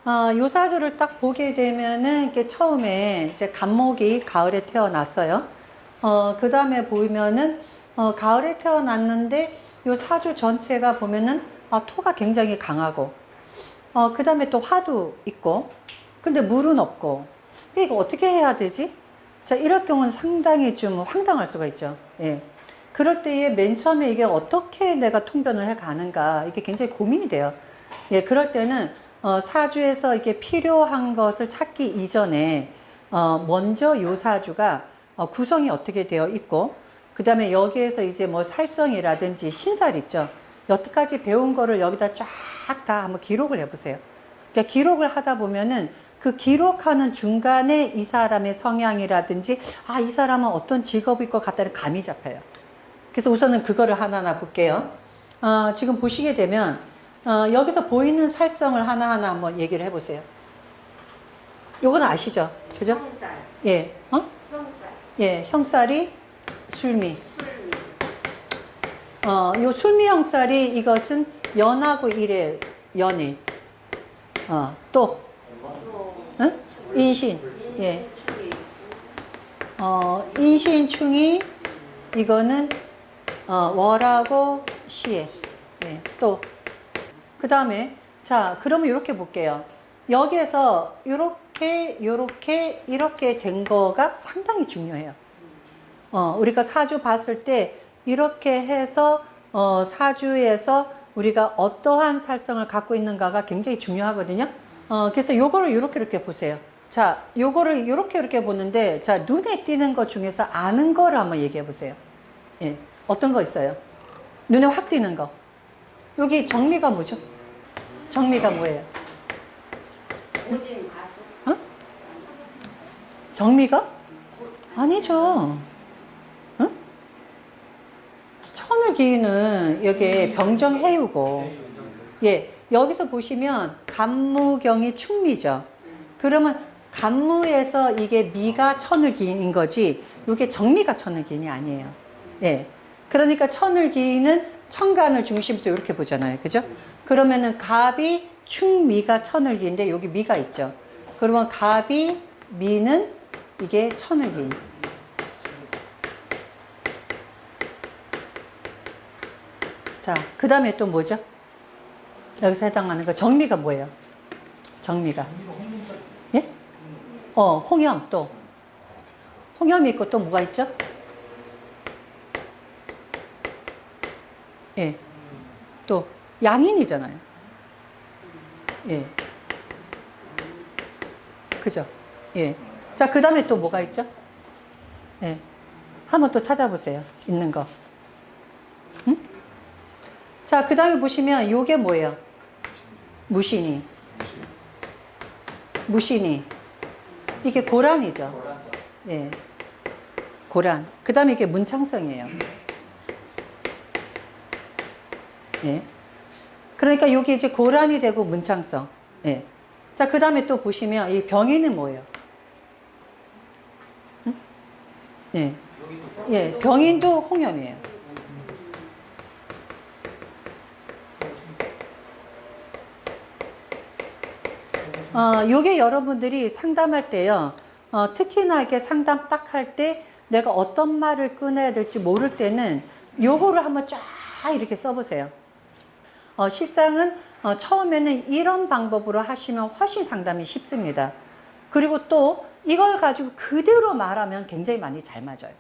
요 사주를 딱 보게 되면은 이게 처음에 이제 간목이 가을에 태어났어요. 그 다음에 보면은 가을에 태어났는데 요 사주 전체가 보면은 토가 굉장히 강하고 그 다음에 또 화도 있고 근데 물은 없고 이거 어떻게 해야 되지? 자, 이럴 경우는 상당히 좀 황당할 수가 있죠. 예. 그럴 때에 맨 처음에 이게 어떻게 내가 통변을 해 가는가 이게 굉장히 고민이 돼요. 예, 그럴 때는 사주에서 이게 필요한 것을 찾기 이전에 먼저 요 사주가 구성이 어떻게 되어 있고 그 다음에 여기에서 이제 뭐 살성이라든지 신살 있죠. 여태까지 배운 거를 여기다 쫙 다 한번 기록을 해보세요. 그러니까 기록을 하다 보면은 그 기록하는 중간에 이 사람의 성향이라든지 이 사람은 어떤 직업일 것 같다는 감이 잡혀요. 그래서 우선은 그거를 하나하나 볼게요. 지금 보시게 되면 여기서 보이는 살성을 하나하나 한번 얘기를 해보세요. 요거는 아시죠? 그죠? 형살. 예. 형살. 예, 형살이 술미. 요 술미 형살이 이것은 연하고 일의 연일. 또, 응? 인신. 예. 인신충이 이거는 월하고 시에. 예. 또, 그 다음에 자, 그러면 이렇게 볼게요. 여기에서 이렇게 된 거가 상당히 중요해요. 우리가 사주 봤을 때 이렇게 해서 사주에서 우리가 어떠한 살성을 갖고 있는가가 굉장히 중요하거든요. 그래서 요거를 이렇게 보세요. 자, 요거를 이렇게 보는데 자, 눈에 띄는 것 중에서 아는 거를 한번 얘기해 보세요. 예. 어떤 거 있어요? 눈에 확 띄는 거. 여기 정미가 뭐죠? 정미가 뭐예요? 오진 가수. 어? 정미가? 아니죠. 응? 천을 기는 여기 병정해유고, 예, 여기서 보시면 간무경이 충미죠. 그러면 간무에서 이게 미가 천을 기인 거지, 이게 정미가 천을 기인이 아니에요. 예. 그러니까 천을 기인은 천간을 중심으로 이렇게 보잖아요. 그죠? 그러면은 갑이 충미가 천을 기인데 여기 미가 있죠. 그러면 갑이 미는 이게 천을 기인. 자, 그 다음에 또 뭐죠? 여기서 해당하는 거 정미가 뭐예요? 정미가. 예? 홍염 또. 홍염이 있고 또 뭐가 있죠? 예. 또 양인이잖아요. 예. 그죠? 예. 자, 그 다음에 또 뭐가 있죠? 예. 한번 또 찾아보세요. 있는 거. 응? 자, 그 다음에 보시면 요게 뭐예요? 무신이. 무신이. 이게 고란이죠. 예. 고란. 그 다음에 이게 문창성이에요. 예. 그러니까 여기 이제 고란이 되고 문창성. 예. 자, 그 다음에 또 보시면 이 병인은 뭐예요? 응? 예. 예. 병인도 홍염이에요. 요게 여러분들이 상담할 때요. 특히나 이렇게 상담 딱 할 때 내가 어떤 말을 꺼내야 될지 모를 때는 요거를 한번 쫙 이렇게 써보세요. 실상은 처음에는 이런 방법으로 하시면 훨씬 상담이 쉽습니다. 그리고 또 이걸 가지고 그대로 말하면 굉장히 많이 잘 맞아요.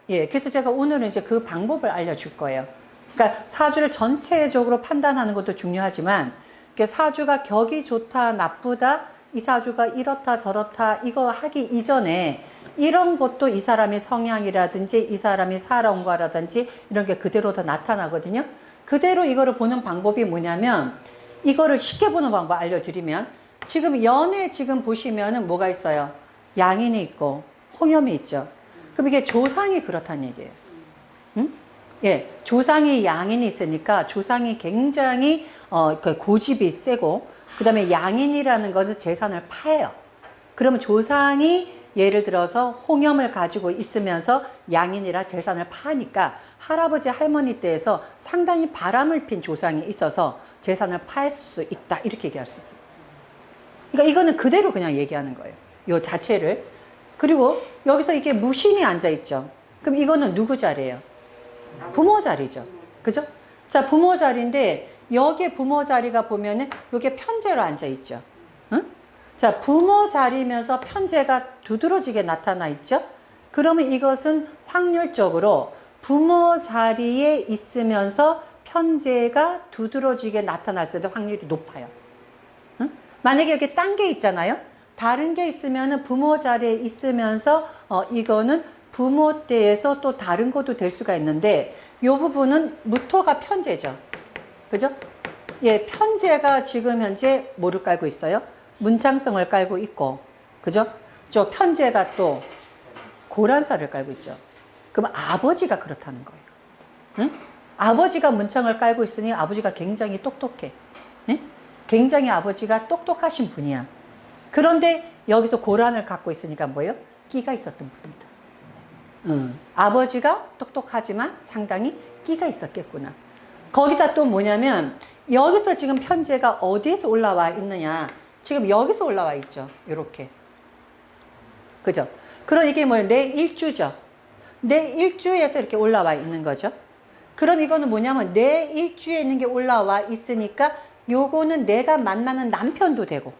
예, 그래서 제가 오늘은 이제 그 방법을 알려줄 거예요. 그러니까 사주를 전체적으로 판단하는 것도 중요하지만 사주가 격이 좋다, 나쁘다, 이 사주가 이렇다, 저렇다 이거 하기 이전에 이런 것도 이 사람의 성향이라든지 이 사람이 살아온 거라든지 이런 게 그대로 더 나타나거든요. 그대로 이거를 보는 방법이 뭐냐면 이거를 쉽게 보는 방법 알려드리면 지금 연에 지금 보시면은 뭐가 있어요? 양인이 있고 홍염이 있죠. 그럼 이게 조상이 그렇다는 얘기예요. 응? 예, 조상이 양인이 있으니까 조상이 굉장히 그 고집이 세고 그 다음에 양인이라는 것은 재산을 파요. 그러면 조상이 예를 들어서 홍염을 가지고 있으면서 양인이라 재산을 파니까 할아버지 할머니 때에서 상당히 바람을 핀 조상이 있어서 재산을 팔 수 있다 이렇게 얘기할 수 있어요. 그러니까 이거는 그대로 그냥 얘기하는 거예요. 요 자체를. 그리고 여기서 이게 무신이 앉아있죠. 그럼 이거는 누구 자리예요? 부모 자리죠. 그죠? 자, 부모 자리인데 여기에 부모 자리가 보면은 요게 편재로 앉아있죠. 응? 자, 부모 자리면서 편재가 두드러지게 나타나 있죠. 그러면 이것은 확률적으로 부모 자리에 있으면서 편재가 두드러지게 나타날 수 있는 확률이 높아요. 응? 만약에 여기 딴 게 있잖아요. 다른 게 있으면은 부모 자리에 있으면서 이거는 부모 때에서 또 다른 것도 될 수가 있는데 이 부분은 무토가 편재죠. 그죠? 예, 편재가 지금 현재 뭐를 깔고 있어요? 문창성을 깔고 있고, 그죠? 저 편재가 또 고란사를 깔고 있죠. 그럼 아버지가 그렇다는 거예요. 응? 아버지가 문창을 깔고 있으니 아버지가 굉장히 똑똑해. 응? 굉장히 아버지가 똑똑하신 분이야. 그런데 여기서 고란을 갖고 있으니까 뭐예요? 끼가 있었던 분이다. 아버지가 똑똑하지만 상당히 끼가 있었겠구나. 거기다 또 뭐냐면 여기서 지금 편재가 어디에서 올라와 있느냐. 지금 여기서 올라와 있죠. 이렇게. 그죠? 그럼 이게 뭐예요? 내 일주죠. 내 일주에서 이렇게 올라와 있는 거죠. 그럼 이거는 뭐냐면 내 일주에 있는 게 올라와 있으니까 요거는 내가 만나는 남편도 되고.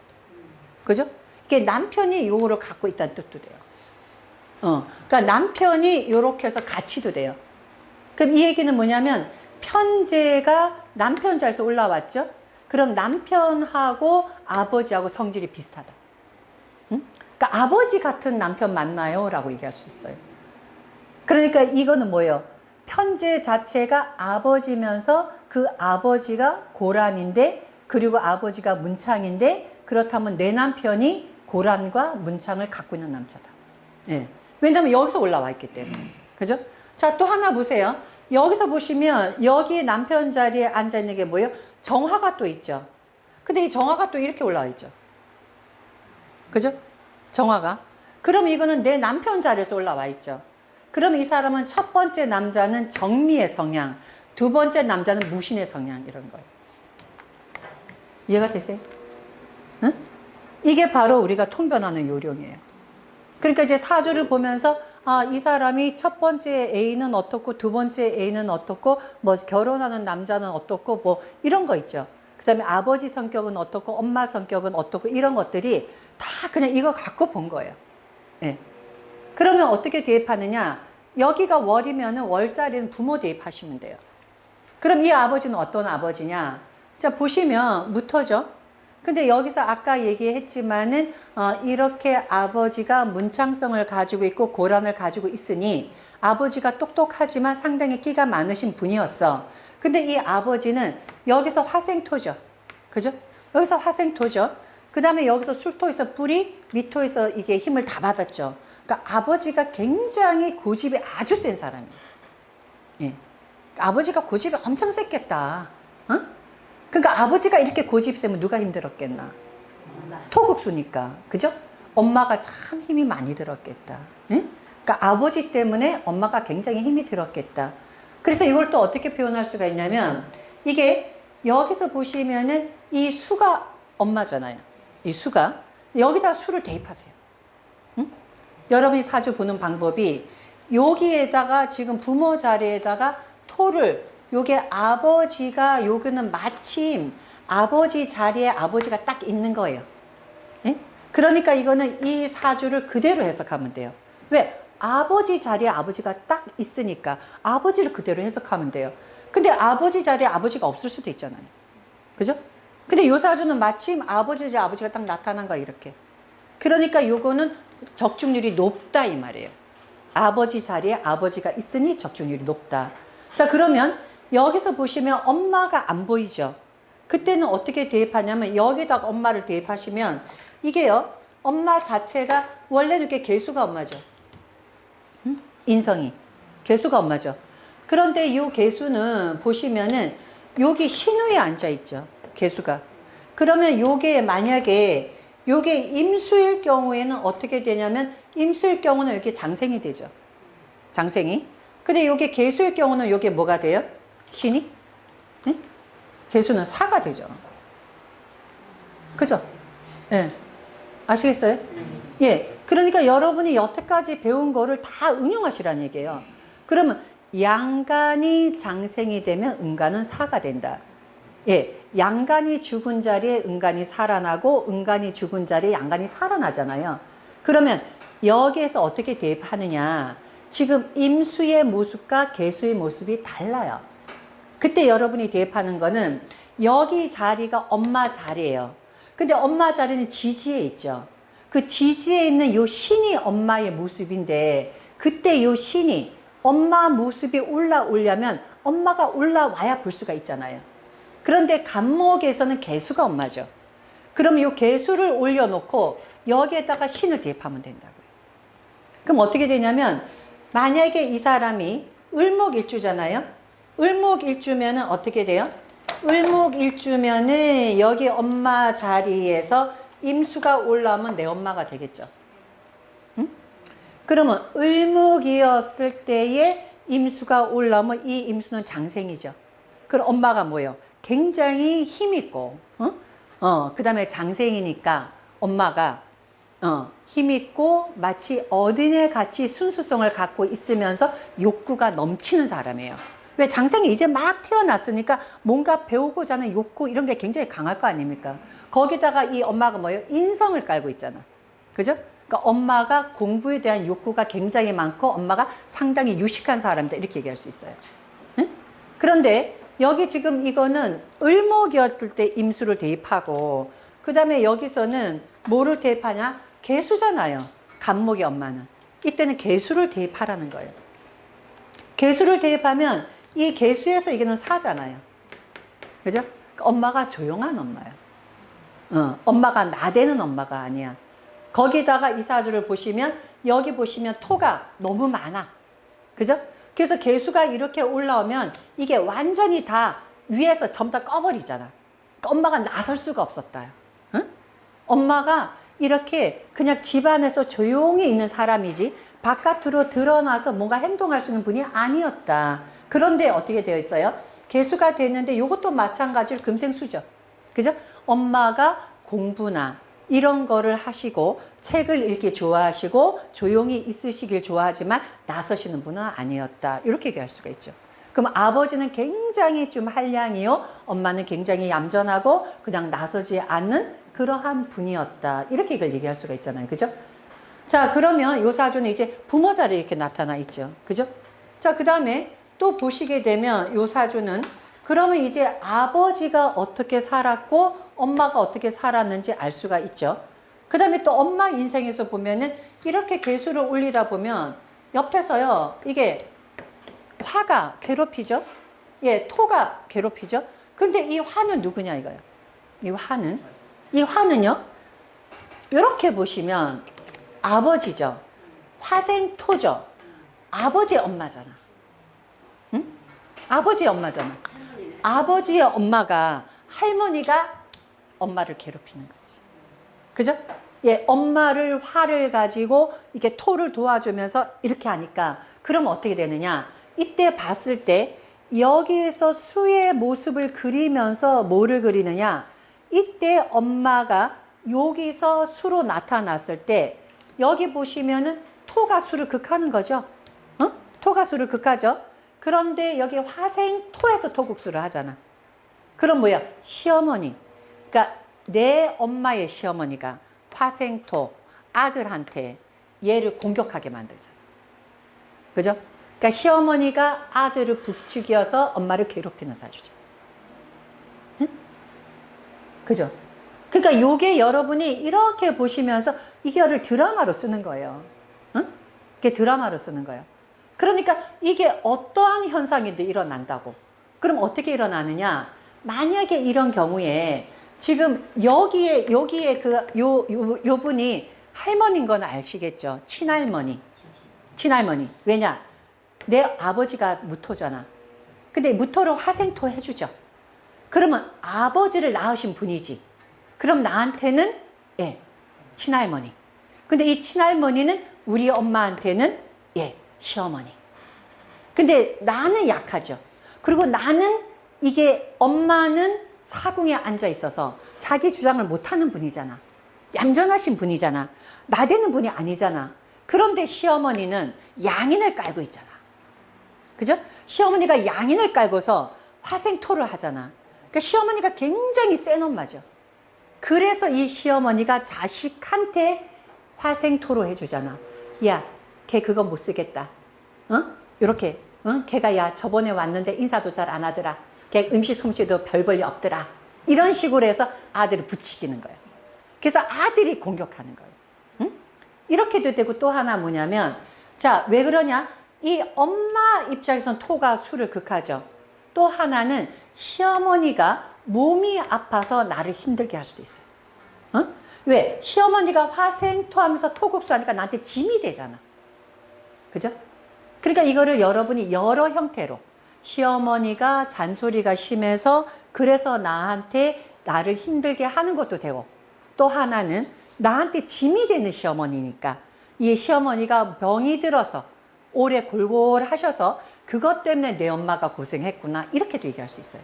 그죠? 이게 남편이 요거를 갖고 있다는 뜻도 돼요. 그러니까 남편이 요렇게 해서 같이도 돼요. 그럼 이 얘기는 뭐냐면 편재가 남편 자리에서 올라왔죠? 그럼 남편하고 아버지하고 성질이 비슷하다. 응? 그러니까 아버지 같은 남편 만나요? 라고 얘기할 수 있어요. 그러니까 이거는 뭐예요? 편재 자체가 아버지면서 그 아버지가 고란인데 그리고 아버지가 문창인데 그렇다면 내 남편이 고란과 문창을 갖고 있는 남자다. 예. 왜냐하면 여기서 올라와 있기 때문에. 그죠? 자, 또 하나 보세요. 여기서 보시면 여기 남편 자리에 앉아 있는 게 뭐예요? 정화가 또 있죠. 근데 이 정화가 또 이렇게 올라와 있죠. 그죠? 정화가. 그럼 이거는 내 남편 자리에서 올라와 있죠. 그럼 이 사람은 첫 번째 남자는 정미의 성향, 두 번째 남자는 무신의 성향, 이런 거예요. 이해가 되세요? 응? 이게 바로 우리가 통변하는 요령이에요. 그러니까 이제 사주를 보면서 아, 이 사람이 첫 번째 A는 어떻고 두 번째 A는 어떻고 뭐 결혼하는 남자는 어떻고 뭐 이런 거 있죠. 그 다음에 아버지 성격은 어떻고 엄마 성격은 어떻고 이런 것들이 다 그냥 이거 갖고 본 거예요. 예. 그러면 어떻게 대입하느냐? 여기가 월이면은 월자리는 부모 대입하시면 돼요. 그럼 이 아버지는 어떤 아버지냐? 자, 보시면 무토죠. 근데 여기서 아까 얘기했지만은 이렇게 아버지가 문창성을 가지고 있고 고란을 가지고 있으니 아버지가 똑똑하지만 상당히 끼가 많으신 분이었어. 근데 이 아버지는 여기서 화생토죠. 그죠? 여기서 화생토죠. 그 다음에 여기서 술토에서 뿌리, 미토에서 이게 힘을 다 받았죠. 그러니까 아버지가 굉장히 고집이 아주 센 사람이에요. 예. 아버지가 고집이 엄청 셌겠다. 응? 그러니까 아버지가 이렇게 고집 세면 누가 힘들었겠나? 토국수니까. 그죠? 엄마가 참 힘이 많이 들었겠다. 응? 그러니까 아버지 때문에 엄마가 굉장히 힘이 들었겠다. 그래서 이걸 또 어떻게 표현할 수가 있냐면 이게 여기서 보시면은 이 수가 엄마잖아요. 이 수가. 여기다 수를 대입하세요. 응? 여러분이 사주 보는 방법이 여기에다가 지금 부모 자리에다가 토를 요게 아버지가 여기는 마침 아버지 자리에 아버지가 딱 있는 거예요. 예? 그러니까 이거는 이 사주를 그대로 해석하면 돼요. 왜? 아버지 자리에 아버지가 딱 있으니까 아버지를 그대로 해석하면 돼요. 근데 아버지 자리에 아버지가 없을 수도 있잖아요. 그죠? 근데 요 사주는 마침 아버지 자리에 아버지가 딱 나타난 거야, 이렇게. 그러니까 요거는 적중률이 높다 이 말이에요. 아버지 자리에 아버지가 있으니 적중률이 높다. 자, 그러면 여기서 보시면 엄마가 안 보이죠. 그때는 어떻게 대입하냐면 여기다가 엄마를 대입하시면 이게요. 엄마 자체가 원래는 이렇게 개수가 엄마죠. 응? 인성이. 개수가 엄마죠. 그런데 이 개수는 보시면은 여기 신우에 앉아 있죠. 개수가. 그러면 요게 만약에 요게 임수일 경우에는 어떻게 되냐면 임수일 경우는 이렇게 장생이 되죠. 장생이. 근데 요게 개수일 경우는 요게 뭐가 돼요? 신이? 네? 개수는 사가 되죠. 그죠? 예. 네. 아시겠어요? 예. 그러니까 여러분이 여태까지 배운 거를 다 응용하시라는 얘기예요. 그러면 양간이 장생이 되면 은간은 사가 된다. 예. 양간이 죽은 자리에 은간이 살아나고 은간이 죽은 자리에 양간이 살아나잖아요. 그러면 여기에서 어떻게 대입하느냐. 지금 임수의 모습과 계수의 모습이 달라요. 그때 여러분이 대입하는 거는 여기 자리가 엄마 자리예요. 근데 엄마 자리는 지지에 있죠. 그 지지에 있는 요 신이 엄마의 모습인데 그때 요 신이 엄마 모습이 올라오려면 엄마가 올라와야 볼 수가 있잖아요. 그런데 간목에서는 계수가 엄마죠. 그럼 요 계수를 올려놓고 여기에다가 신을 대입하면 된다고요. 그럼 어떻게 되냐면 만약에 이 사람이 을목일주잖아요. 을목일주면은 어떻게 돼요? 을목일주면은 여기 엄마 자리에서 임수가 올라오면 내 엄마가 되겠죠. 응? 그러면 을목이었을 때에 임수가 올라오면 이 임수는 장생이죠. 그럼 엄마가 뭐예요? 굉장히 힘있고, 그 다음에 장생이니까 엄마가 힘있고 마치 어린애 같이 순수성을 갖고 있으면서 욕구가 넘치는 사람이에요. 왜? 장생이 이제 막 태어났으니까 뭔가 배우고자 하는 욕구 이런 게 굉장히 강할 거 아닙니까? 거기다가 이 엄마가 뭐예요? 인성을 깔고 있잖아. 그죠? 그러니까 엄마가 공부에 대한 욕구가 굉장히 많고 엄마가 상당히 유식한 사람이다. 이렇게 얘기할 수 있어요. 응? 그런데 여기 지금 이거는 을목이었을 때 임수를 대입하고 그 다음에 여기서는 뭐를 대입하냐? 계수잖아요. 간목이 엄마는. 이때는 계수를 대입하라는 거예요. 계수를 대입하면 이 계수에서 이게는 사잖아요. 그죠? 엄마가 조용한 엄마예요. 엄마가 나대는 엄마가 아니야. 거기다가 이 사주를 보시면 여기 보시면 토가 너무 많아. 그죠? 그래서 계수가 이렇게 올라오면 이게 완전히 다 위에서 전부 다 꺼버리잖아. 그러니까 엄마가 나설 수가 없었다. 응? 엄마가 이렇게 그냥 집안에서 조용히 있는 사람이지 바깥으로 드러나서 뭔가 행동할 수 있는 분이 아니었다. 그런데 어떻게 되어 있어요? 계수가 됐는데 이것도 마찬가지로 금생수죠. 그죠? 엄마가 공부나 이런 거를 하시고 책을 읽기 좋아하시고 조용히 있으시길 좋아하지만 나서시는 분은 아니었다. 이렇게 얘기할 수가 있죠. 그럼 아버지는 굉장히 좀 한량이요. 엄마는 굉장히 얌전하고 그냥 나서지 않는 그러한 분이었다. 이렇게 이걸 얘기할 수가 있잖아요. 그죠? 자, 그러면 요 사주는 이제 부모 자리에 이렇게 나타나 있죠. 그죠? 자, 그 다음에 또 보시게 되면 요 사주는 그러면 이제 아버지가 어떻게 살았고 엄마가 어떻게 살았는지 알 수가 있죠. 그 다음에 또 엄마 인생에서 보면은 이렇게 계수를 올리다 보면 옆에서요, 이게 화가 괴롭히죠. 예, 토가 괴롭히죠. 근데 이 화는 누구냐 이거예요. 이 화는요, 이렇게 보시면 아버지죠. 화생토죠. 아버지의 엄마잖아. 응? 아버지의 엄마잖아. 아버지의 엄마가 할머니가 엄마를 괴롭히는 거지. 그죠? 예, 엄마를 화를 가지고 이렇게 토를 도와주면서 이렇게 하니까 그럼 어떻게 되느냐? 이때 봤을 때 여기에서 수의 모습을 그리면서 뭐를 그리느냐? 이때 엄마가 여기서 수로 나타났을 때 여기 보시면은 토가 수를 극하는 거죠. 토가 수를 극하죠. 그런데 여기 화생토에서 토국수를 하잖아. 그럼 뭐야? 시어머니. 그러니까 내 엄마의 시어머니가 화생토 아들한테 얘를 공격하게 만들잖아. 그죠? 그러니까 시어머니가 아들을 부추겨서 엄마를 괴롭히는 사주죠. 응? 그죠? 그러니까 요게 여러분이 이렇게 보시면서 이거를 드라마로 쓰는 거예요. 응? 이게 드라마로 쓰는 거예요. 그러니까 이게 어떠한 현상인데 일어난다고. 그럼 어떻게 일어나느냐? 만약에 이런 경우에 지금 여기에 요 분이 할머니인 건 아시겠죠? 친할머니. 왜냐? 내 아버지가 무토잖아. 근데 무토를 화생토 해주죠. 그러면 아버지를 낳으신 분이지. 그럼 나한테는 예, 친할머니. 근데 이 친할머니는 우리 엄마한테는 예, 시어머니. 근데 나는 약하죠. 그리고 나는 이게 엄마는 사궁에 앉아 있어서 자기 주장을 못하는 분이잖아. 얌전하신 분이잖아. 나대는 분이 아니잖아. 그런데 시어머니는 양인을 깔고 있잖아. 그죠? 시어머니가 양인을 깔고서 화생토를 하잖아. 그러니까 시어머니가 굉장히 센 엄마죠. 그래서 이 시어머니가 자식한테 화생토로 해주잖아. 야, 걔 그거 못 쓰겠다. 요렇게. 걔가 야, 저번에 왔는데 인사도 잘 안 하더라. 걔 음식 솜씨도 별 볼일 없더라. 이런 식으로 해서 아들을 부추기는 거야. 그래서 아들이 공격하는 거예요. 이렇게도 되고 또 하나 뭐냐면, 자, 왜 그러냐? 이 엄마 입장에서는 토가 술을 극하죠. 또 하나는 시어머니가 몸이 아파서 나를 힘들게 할 수도 있어요. 왜? 시어머니가 화생토 하면서 토국수 하니까 나한테 짐이 되잖아. 그죠? 그러니까 이거를 여러분이 여러 형태로, 시어머니가 잔소리가 심해서 그래서 나를 힘들게 하는 것도 되고, 또 하나는 나한테 짐이 되는 시어머니니까 이 시어머니가 병이 들어서 오래 골골하셔서 그것 때문에 내 엄마가 고생했구나, 이렇게도 얘기할 수 있어요.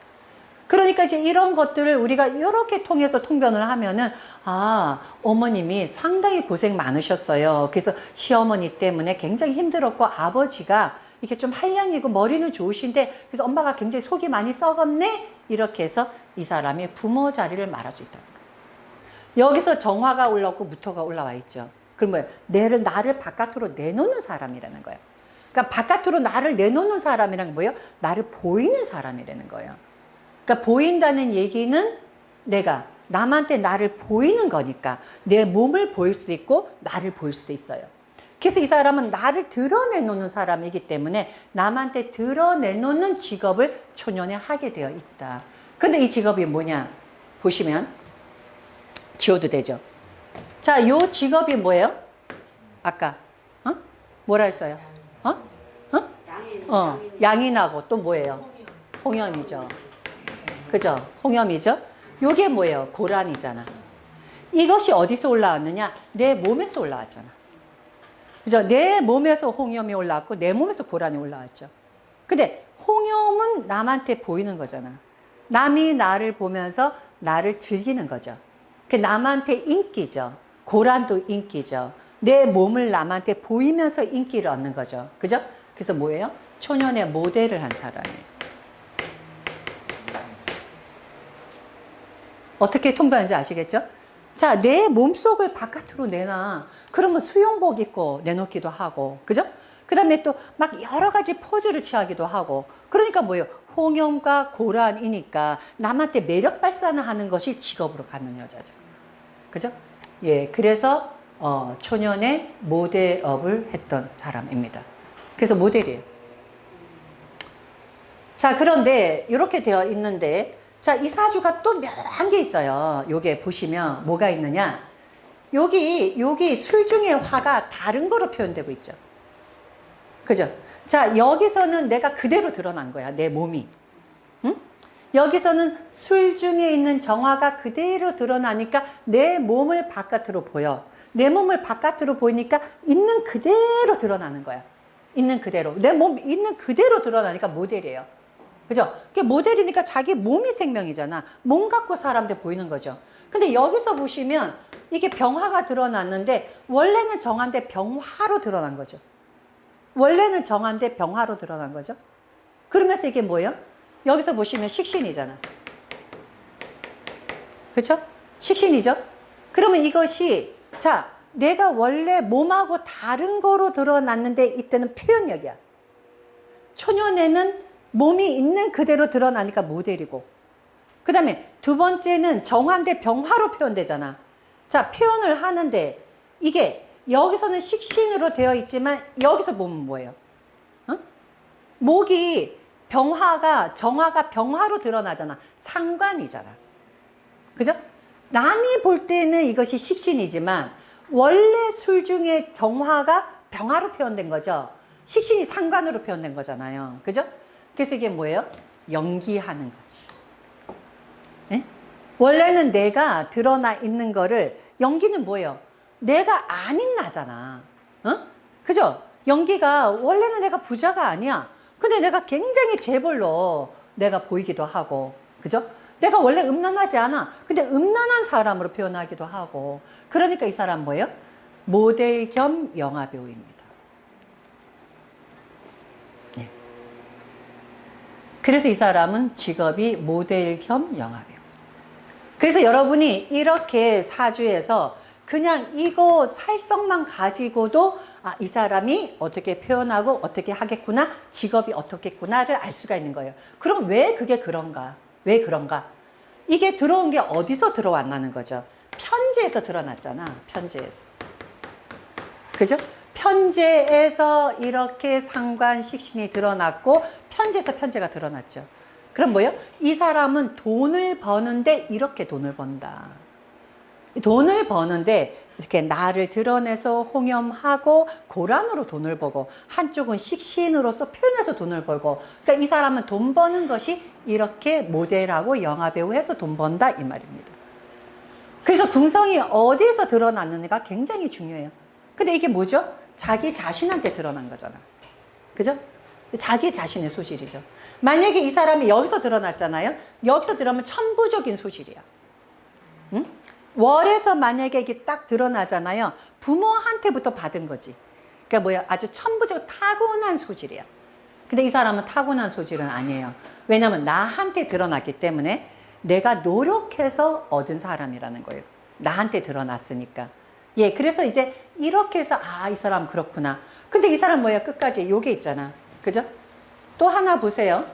그러니까 이제 이런 것들을 우리가 이렇게 통해서 통변을 하면은, 아, 어머님이 상당히 고생 많으셨어요. 그래서 시어머니 때문에 굉장히 힘들었고, 아버지가 이렇게 좀 한량이고 머리는 좋으신데, 그래서 엄마가 굉장히 속이 많이 썩었네? 이렇게 해서 이 사람이 부모 자리를 말할 수 있다는 거예요. 여기서 정화가 올라오고 무토가 올라와 있죠. 그럼 뭐예요? 나를 바깥으로 내놓는 사람이라는 거예요. 그러니까 바깥으로 나를 내놓는 사람이란 뭐예요? 나를 보이는 사람이라는 거예요. 그러니까 보인다는 얘기는 내가 남한테 나를 보이는 거니까 내 몸을 보일 수도 있고 나를 보일 수도 있어요. 그래서 이 사람은 나를 드러내놓는 사람이기 때문에 남한테 드러내놓는 직업을 초년에 하게 되어 있다. 근데 이 직업이 뭐냐? 보시면 지워도 되죠. 자, 요 직업이 뭐예요? 아까 뭐라 했어요? 양인하고 또 뭐예요? 홍염이죠. 그죠? 홍염이죠? 요게 뭐예요? 고란이잖아. 이것이 어디서 올라왔느냐? 내 몸에서 올라왔잖아. 그죠? 내 몸에서 홍염이 올라왔고 내 몸에서 고란이 올라왔죠. 근데 홍염은 남한테 보이는 거잖아. 남이 나를 보면서 나를 즐기는 거죠. 그 남한테 인기죠. 고란도 인기죠. 내 몸을 남한테 보이면서 인기를 얻는 거죠. 그죠? 그래서 뭐예요? 초년의 모델을 한 사람이에요. 어떻게 통과하는지 아시겠죠? 자, 내 몸속을 바깥으로 내놔. 그러면 수영복 입고 내놓기도 하고, 그죠? 그 다음에 또 막 여러 가지 포즈를 취하기도 하고. 그러니까 뭐예요? 홍염과 고란이니까 남한테 매력 발산을 하는 것이 직업으로 갖는 여자죠. 그죠? 예, 그래서 초년에 모델업을 했던 사람입니다. 그래서 모델이에요. 자, 그런데 이렇게 되어 있는데, 자, 이 사주가 또 묘한 게 있어요. 요게 보시면 뭐가 있느냐? 여기 술 중에 화가 다른 거로 표현되고 있죠. 그죠? 자, 여기서는 내가 그대로 드러난 거야, 내 몸이. 응? 여기서는 술 중에 있는 정화가 그대로 드러나니까 내 몸을 바깥으로 보여. 내 몸을 바깥으로 보이니까 있는 그대로 드러나는 거야. 있는 그대로. 내 몸 있는 그대로 드러나니까 모델이에요. 그죠? 그게 모델이니까 자기 몸이 생명이잖아. 몸 갖고 사람들 보이는 거죠. 근데 여기서 보시면 이게 병화가 드러났는데 원래는 정화인데 병화로 드러난 거죠. 원래는 정화인데 병화로 드러난 거죠. 그러면서 이게 뭐예요? 여기서 보시면 식신이잖아. 그렇죠? 식신이죠? 그러면 이것이, 자, 내가 원래 몸하고 다른 거로 드러났는데 이때는 표현력이야. 초년에는 몸이 있는 그대로 드러나니까 모델이고, 그 다음에 두 번째는 정화인데 병화로 표현되잖아. 자, 표현을 하는데 이게 여기서는 식신으로 되어 있지만 여기서 보면 뭐예요? 목이 정화가 병화로 드러나잖아. 상관이잖아. 그죠? 남이 볼 때는 이것이 식신이지만 원래 술 중에 정화가 병화로 표현된 거죠. 식신이 상관으로 표현된 거잖아요. 그죠? 그래서 이게 뭐예요? 연기하는 거지. 네? 원래는 내가 드러나 있는 거를, 연기는 뭐예요? 내가 아닌 나잖아. 그죠? 연기가 원래는 내가 부자가 아니야. 근데 내가 굉장히 재벌로 내가 보이기도 하고, 그죠? 내가 원래 음란하지 않아. 근데 음란한 사람으로 표현하기도 하고. 그러니까 이 사람 뭐예요? 모델 겸 영화배우입니다. 네. 그래서 이 사람은 직업이 모델 겸 영화배우. 그래서 여러분이 이렇게 사주에서 그냥 이거 살성만 가지고도 아, 이 사람이 어떻게 표현하고 어떻게 하겠구나, 직업이 어떻겠구나를 알 수가 있는 거예요. 그럼 왜 그게 그런가? 왜 그런가? 이게 들어온 게 어디서 들어왔나는 거죠. 편제에서 드러났잖아. 편제에서. 그죠? 편제에서 이렇게 상관식신이 드러났고 편제에서 편제가 드러났죠. 그럼 뭐예요? 이 사람은 돈을 버는데 이렇게 돈을 번다. 돈을 버는데 이렇게 나를 드러내서 홍염하고 고란으로 돈을 벌고 한쪽은 식신으로서 표현해서 돈을 벌고 그러니까 이 사람은 돈 버는 것이 이렇게 모델하고 영화배우 해서 돈 번다 이 말입니다. 그래서 궁성이 어디에서 드러났느냐가 굉장히 중요해요. 근데 이게 뭐죠? 자기 자신한테 드러난 거잖아. 그죠? 자기 자신의 소실이죠. 만약에 이 사람이 여기서 드러났잖아요. 여기서 드러나면 천부적인 소실이야. 응? 월에서 만약에 이게 딱 드러나잖아요. 부모한테부터 받은 거지. 그러니까 뭐야? 아주 천부적 타고난 소질이야. 근데 이 사람은 타고난 소질은 아니에요. 왜냐면 나한테 드러났기 때문에 내가 노력해서 얻은 사람이라는 거예요. 나한테 드러났으니까. 예, 그래서 이제 이렇게 해서 아, 이 사람 그렇구나. 근데 이 사람 뭐야? 끝까지 요게 있잖아. 그죠? 또 하나 보세요.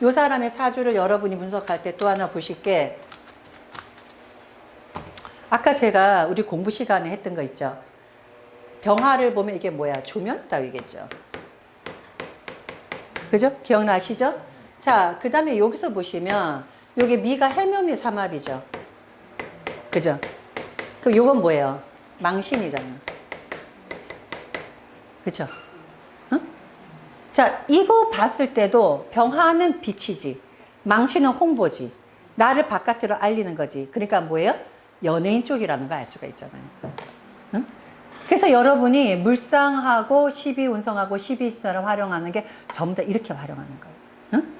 요 사람의 사주를 여러분이 분석할 때 또 하나 보실 게 아까 제가 우리 공부 시간에 했던 거 있죠. 병화를 보면 이게 뭐야? 조면 따위겠죠. 그죠? 기억나시죠? 자, 그 다음에 여기서 보시면 여기 미가 해묘미 삼합이죠. 그죠? 그럼 요건 뭐예요? 망신이잖아. 그죠? 응? 자, 이거 봤을 때도 병화는 빛이지. 망신은 홍보지. 나를 바깥으로 알리는 거지. 그러니까 뭐예요? 연예인 쪽이라는 걸 알 수가 있잖아요. 응? 그래서 여러분이 물상하고 12운성하고 12신사를 활용하는 게 전부 다 이렇게 활용하는 거예요. 응?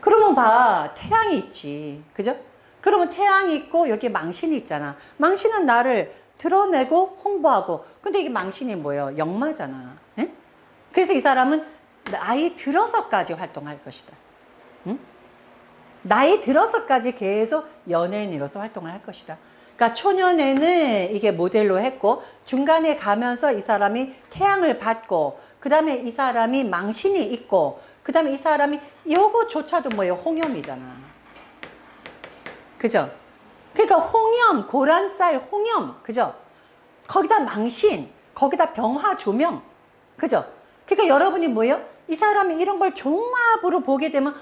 그러면 봐. 태양이 있지. 그죠? 그러면 태양이 있고 여기 망신이 있잖아. 망신은 나를 드러내고 홍보하고. 근데 이게 망신이 뭐예요? 역마잖아. 응? 그래서 이 사람은 나이 들어서까지 활동할 것이다. 응? 나이 들어서까지 계속 연예인으로서 활동을 할 것이다. 그러니까 초년에는 이게 모델로 했고 중간에 가면서 이 사람이 태양을 받고 그 다음에 이 사람이 망신이 있고 그 다음에 이 사람이 요거조차도 뭐예요? 홍염이잖아. 그죠? 그러니까 홍염, 고란쌀, 홍염, 그죠? 거기다 망신, 거기다 병화 조명, 그죠? 그러니까 여러분이 뭐예요? 이 사람이 이런 걸 종합으로 보게 되면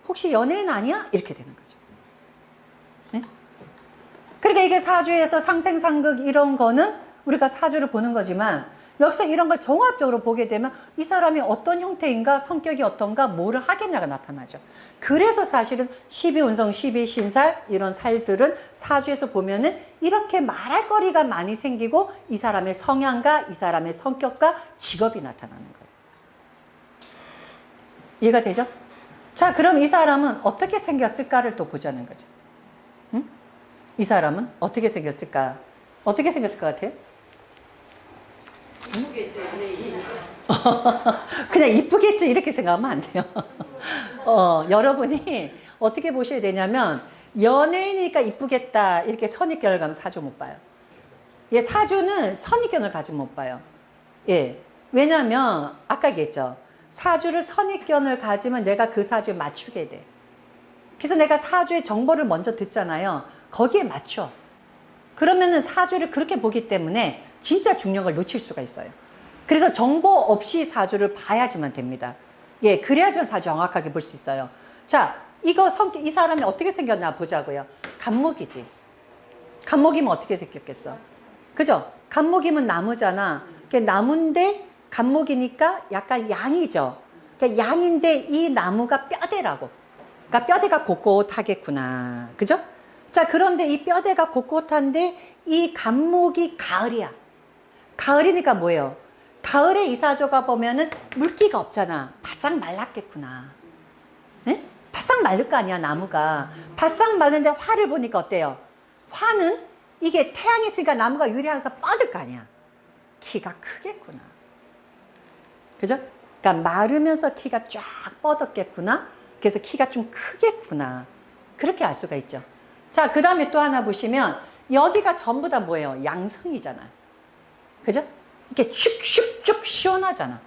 혹시 연예인 아니야? 이렇게 되는 거죠. 네? 그러니까 이게 사주에서 상생상극 이런 거는 우리가 사주를 보는 거지만 여기서 이런 걸 종합적으로 보게 되면 이 사람이 어떤 형태인가 성격이 어떤가 뭐를 하겠냐가 나타나죠. 그래서 사실은 12운성 12신살 이런 살들은 사주에서 보면은 이렇게 말할 거리가 많이 생기고 이 사람의 성향과 이 사람의 성격과 직업이 나타나는 거예요. 이해가 되죠? 자, 그럼 이 사람은 어떻게 생겼을까를 또 보자는 거죠. 응? 이 사람은 어떻게 생겼을까? 어떻게 생겼을 것 같아요? 이쁘겠죠. 그냥 이쁘겠지 이렇게 생각하면 안 돼요. 여러분이 어떻게 보셔야 되냐면 연예인이니까 이쁘겠다 이렇게 선입견을 가면 사주 못 봐요. 예, 사주는 선입견을 가지면 못 봐요. 예, 왜냐면 아까 얘기했죠. 사주를 선입견을 가지면 내가 그 사주에 맞추게 돼. 그래서 내가 사주의 정보를 먼저 듣잖아요. 거기에 맞춰. 그러면은 사주를 그렇게 보기 때문에 진짜 중력을 놓칠 수가 있어요. 그래서 정보 없이 사주를 봐야지만 됩니다. 예, 그래야지만 사주 정확하게 볼 수 있어요. 자, 이거 성격, 이 사람이 어떻게 생겼나 보자고요. 간목이지. 간목이면 어떻게 생겼겠어? 그죠? 간목이면 나무잖아. 나무인데 간목이니까 약간 양이죠. 그러니까 양인데 이 나무가 뼈대라고. 그러니까 뼈대가 꼿꼿하겠구나. 그죠? 자, 그런데 이 뼈대가 꼿꼿한데 이 간목이 가을이야. 가을이니까 뭐예요? 가을에 이 사주가 보면은 물기가 없잖아. 바싹 말랐겠구나. 네? 바싹 말릴 거 아니야, 나무가. 바싹 마른데 화를 보니까 어때요? 화는 이게 태양이 있으니까 나무가 유리하면서 뻗을 거 아니야. 키가 크겠구나. 그죠? 그러니까 마르면서 키가 쫙 뻗었겠구나. 그래서 키가 좀 크겠구나. 그렇게 알 수가 있죠. 자, 그 다음에 또 하나 보시면 여기가 전부 다 뭐예요? 양성이잖아. 그죠? 이렇게 슉슉슉 시원하잖아.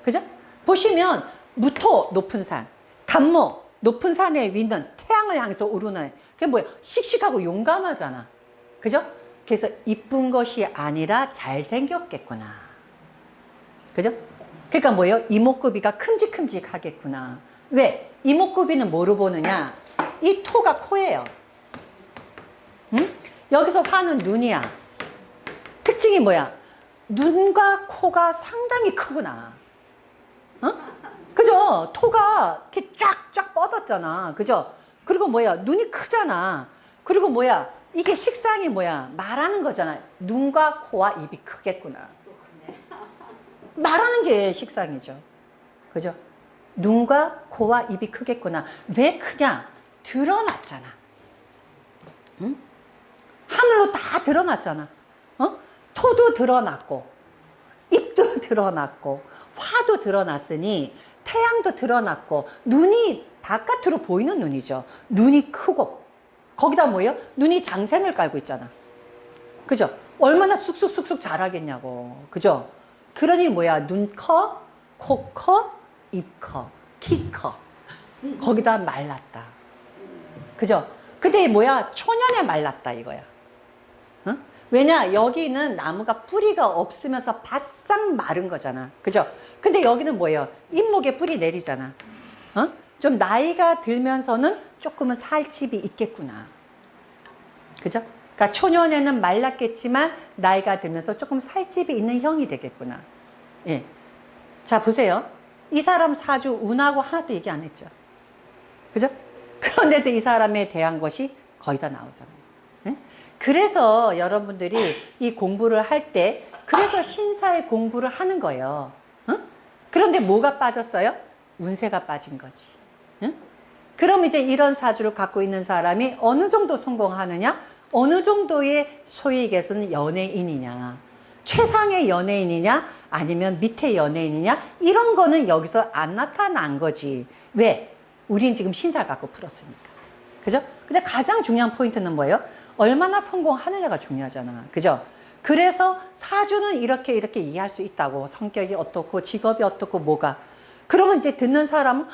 그죠? 보시면 무토 높은 산, 간모 높은 산에 있는 태양을 향해서 오르는 그게 뭐예요? 씩씩하고 용감하잖아. 그죠? 그래서 이쁜 것이 아니라 잘생겼겠구나. 그죠? 그러니까 뭐예요? 이목구비가 큼직큼직하겠구나. 왜? 이목구비는 뭐로 보느냐? 이 토가 코예요. 응? 여기서 화는 눈이야. 특징이 뭐야? 눈과 코가 상당히 크구나. 어? 그죠? 토가 이렇게 쫙쫙 뻗었잖아. 그죠? 그리고 뭐야? 눈이 크잖아. 그리고 뭐야? 이게 식상이 뭐야? 말하는 거잖아. 눈과 코와 입이 크겠구나. 말하는 게 식상이죠. 그죠? 눈과 코와 입이 크겠구나. 왜 크냐? 드러났잖아. 응? 하늘로 다 드러났잖아. 어? 토도 드러났고, 입도 드러났고, 화도 드러났으니, 태양도 드러났고, 눈이 바깥으로 보이는 눈이죠. 눈이 크고, 거기다 뭐예요? 눈이 장생을 깔고 있잖아. 그죠? 얼마나 쑥쑥쑥쑥 자라겠냐고. 그죠? 그러니 뭐야? 눈 커, 코 커, 입 커, 키 커. 거기다 말랐다. 그죠? 근데 뭐야? 초년에 말랐다 이거야. 어? 왜냐? 여기는 나무가 뿌리가 없으면서 바싹 마른 거잖아. 그죠? 근데 여기는 뭐예요? 잎목에 뿌리 내리잖아. 어? 좀 나이가 들면서는 조금은 살집이 있겠구나. 그죠? 그러니까 초년에는 말랐겠지만 나이가 들면서 조금 살집이 있는 형이 되겠구나. 예. 자, 보세요. 이 사람 사주 운하고 하나도 얘기 안 했죠. 그죠? 그런데도 이 사람에 대한 것이 거의 다 나오잖아요. 예? 그래서 여러분들이 이 공부를 할 때 그래서 신사의 공부를 하는 거예요. 어? 그런데 뭐가 빠졌어요? 운세가 빠진 거지. 응? 그럼 이제 이런 사주를 갖고 있는 사람이 어느 정도 성공하느냐? 어느 정도의 소위 얘기해서는 연예인이냐? 최상의 연예인이냐? 아니면 밑에 연예인이냐? 이런 거는 여기서 안 나타난 거지. 왜? 우린 지금 신사를 갖고 풀었으니까. 그죠? 근데 가장 중요한 포인트는 뭐예요? 얼마나 성공하느냐가 중요하잖아. 그죠? 그래서 사주는 이렇게 이해할 수 있다고. 성격이 어떻고, 직업이 어떻고, 뭐가. 그러면 이제 듣는 사람은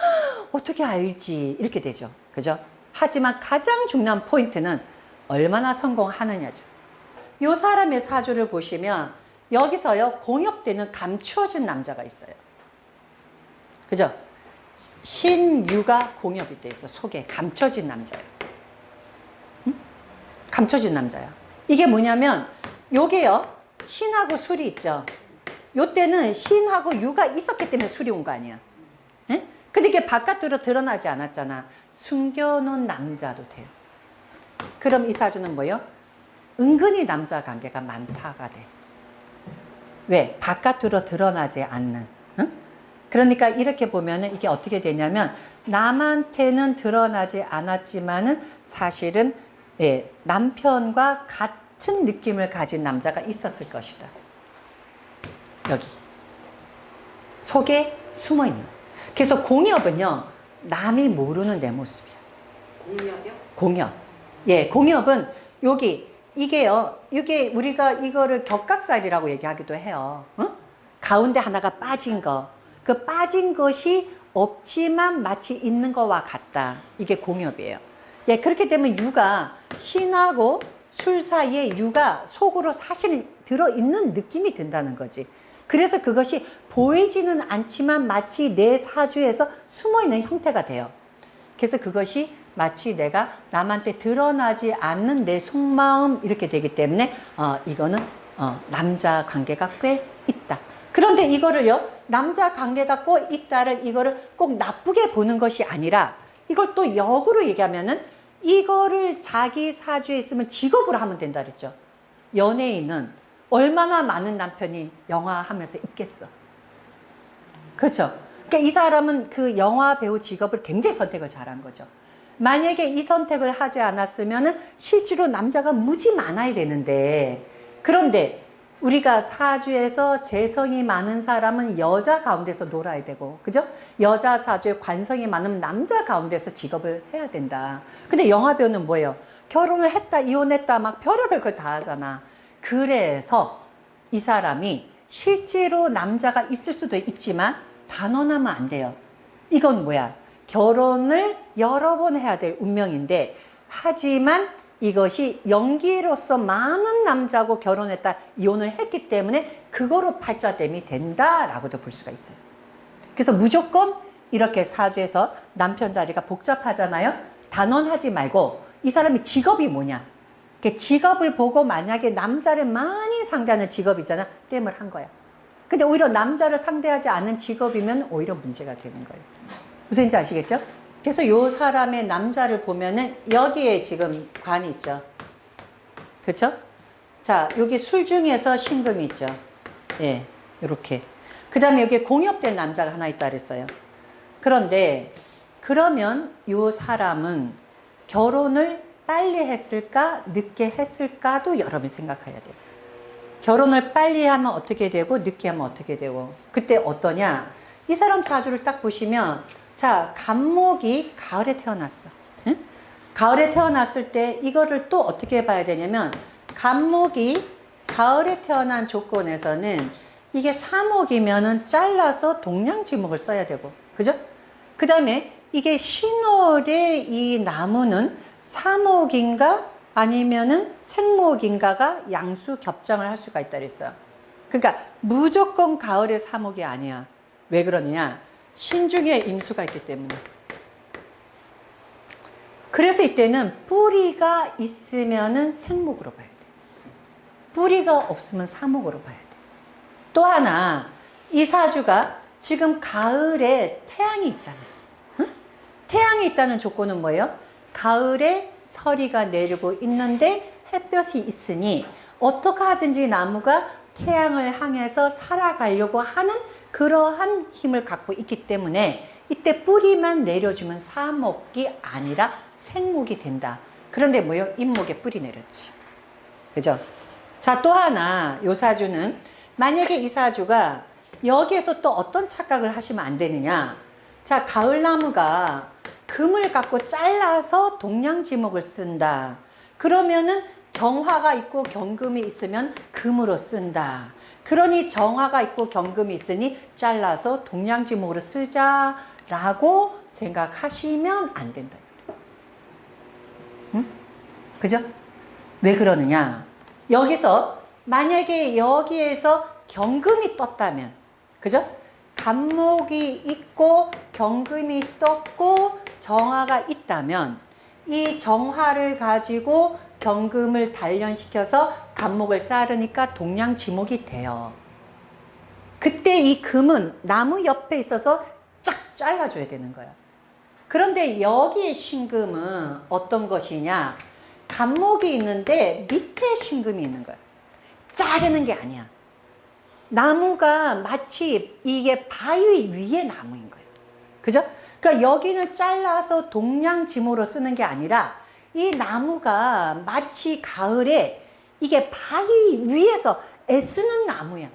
어떻게 알지? 이렇게 되죠. 그죠? 하지만 가장 중요한 포인트는 얼마나 성공하느냐죠. 이 사람의 사주를 보시면 여기서요, 공엽되는 감추어진 남자가 있어요. 그죠? 신유가 공엽이 돼 있어. 속에 감춰진 남자예요. 응? 감춰진 남자야. 이게 뭐냐면 요게요, 신하고 술이 있죠. 요때는 신하고 유가 있었기 때문에 술이 온 거 아니야. 예? 근데 이게 바깥으로 드러나지 않았잖아. 숨겨놓은 남자도 돼요. 그럼 이 사주는 뭐예요? 은근히 남자 관계가 많다가 돼. 왜? 바깥으로 드러나지 않는. 응? 그러니까 이렇게 보면은 이게 어떻게 되냐면 남한테는 드러나지 않았지만은 사실은 예, 남편과 같은 느낌을 가진 남자가 있었을 것이다. 여기 속에 숨어있는. 그래서 공엽은요, 남이 모르는 내 모습이야. 공력이요? 공엽. 예, 공엽은 여기 이게요, 이게 우리가 이거를 격각살이라고 얘기하기도 해요. 응? 가운데 하나가 빠진 거, 그 빠진 것이 없지만 마치 있는 거와 같다. 이게 공엽이에요. 예, 그렇게 되면 유가 신하고 술 사이에 유가 속으로 사실은 들어있는 느낌이 든다는 거지. 그래서 그것이 보이지는 않지만 마치 내 사주에서 숨어있는 형태가 돼요. 그래서 그것이 마치 내가 남한테 드러나지 않는 내 속마음 이렇게 되기 때문에 이거는 남자 관계가 꽤 있다. 그런데 이거를요, 남자 관계가 꼭 있다를 이거를 꼭 나쁘게 보는 것이 아니라 이걸 또 역으로 얘기하면은 이거를 자기 사주에 있으면 직업으로 하면 된다 그랬죠. 연예인은 얼마나 많은 남편이 영화 하면서 있겠어. 그렇죠. 그러니까 이 사람은 그 영화 배우 직업을 굉장히 선택을 잘한 거죠. 만약에 이 선택을 하지 않았으면 실제로 남자가 무지 많아야 되는데, 그런데 우리가 사주에서 재성이 많은 사람은 여자 가운데서 놀아야 되고, 그죠? 여자 사주에 관성이 많으면 남자 가운데서 직업을 해야 된다. 근데 영화배우는 뭐예요? 결혼을 했다, 이혼했다, 막 별의별 걸 다 하잖아. 그래서 이 사람이 실제로 남자가 있을 수도 있지만 단언하면 안 돼요. 이건 뭐야? 결혼을 여러 번 해야 될 운명인데, 하지만 이것이 연기로서 많은 남자하고 결혼했다, 이혼을 했기 때문에 그거로 팔자됨이 된다라고도 볼 수가 있어요. 그래서 무조건 이렇게 사주에서 남편 자리가 복잡하잖아요. 단언하지 말고 이 사람이 직업이 뭐냐, 직업을 보고 만약에 남자를 많이 상대하는 직업이잖아, 땜을 한 거야. 근데 오히려 남자를 상대하지 않는 직업이면 오히려 문제가 되는 거예요. 무슨 말인지 아시겠죠? 그래서 요 사람의 남자를 보면은 여기에 지금 관이 있죠. 그쵸? 자, 여기 술 중에서 신금이 있죠. 예, 요렇게. 그 다음에 여기에 공엽된 남자가 하나 있다 그랬어요. 그런데 그러면 요 사람은 결혼을 빨리 했을까 늦게 했을까도 여러분이 생각해야 돼요. 결혼을 빨리 하면 어떻게 되고 늦게 하면 어떻게 되고. 그때 어떠냐, 이 사람 사주를 딱 보시면, 자, 간목이 가을에 태어났어. 응? 가을에 태어났을 때 이거를 또 어떻게 봐야 되냐면, 간목이 가을에 태어난 조건에서는 이게 사목이면은 잘라서 동량지목을 써야 되고, 그죠? 그 다음에 이게 신월의 이 나무는 사목인가 아니면은 생목인가가 양수 겹장을 할 수가 있다 그랬어요. 그러니까 무조건 가을의 사목이 아니야. 왜 그러느냐? 신중에 임수가 있기 때문에. 그래서 이때는 뿌리가 있으면은 생목으로 봐야 돼. 뿌리가 없으면 사목으로 봐야 돼. 또 하나, 이 사주가 지금 가을에 태양이 있잖아요. 응? 태양이 있다는 조건은 뭐예요? 가을에 서리가 내리고 있는데 햇볕이 있으니 어떻게 하든지 나무가 태양을 향해서 살아가려고 하는 그러한 힘을 갖고 있기 때문에 이때 뿌리만 내려주면 사목이 아니라 생목이 된다. 그런데 뭐요? 인목에 뿌리 내렸지. 그죠? 자, 또 하나, 요 사주는 만약에 이 사주가 여기에서 또 어떤 착각을 하시면 안 되느냐. 자, 가을나무가 금을 갖고 잘라서 동량지목을 쓴다. 그러면은 정화가 있고 경금이 있으면 금으로 쓴다. 그러니 정화가 있고 경금이 있으니 잘라서 동량지목으로 쓰자라고 생각하시면 안 된다. 응? 그죠? 왜 그러느냐? 여기서 만약에 여기에서 경금이 떴다면, 그죠? 간목이 있고 경금이 떴고 정화가 있다면 이 정화를 가지고 경금을 단련시켜서 간목을 자르니까 동량지목이 돼요. 그때 이 금은 나무 옆에 있어서 쫙 잘라줘야 되는 거예요. 그런데 여기에 신금은 어떤 것이냐? 간목이 있는데 밑에 신금이 있는 거예요. 자르는 게 아니야. 나무가 마치 이게 바위 위에 나무인 거예요. 그죠? 그러니까 여기는 잘라서 동량지목으로 쓰는 게 아니라 이 나무가 마치 가을에 이게 바위 위에서 애쓰는 나무야.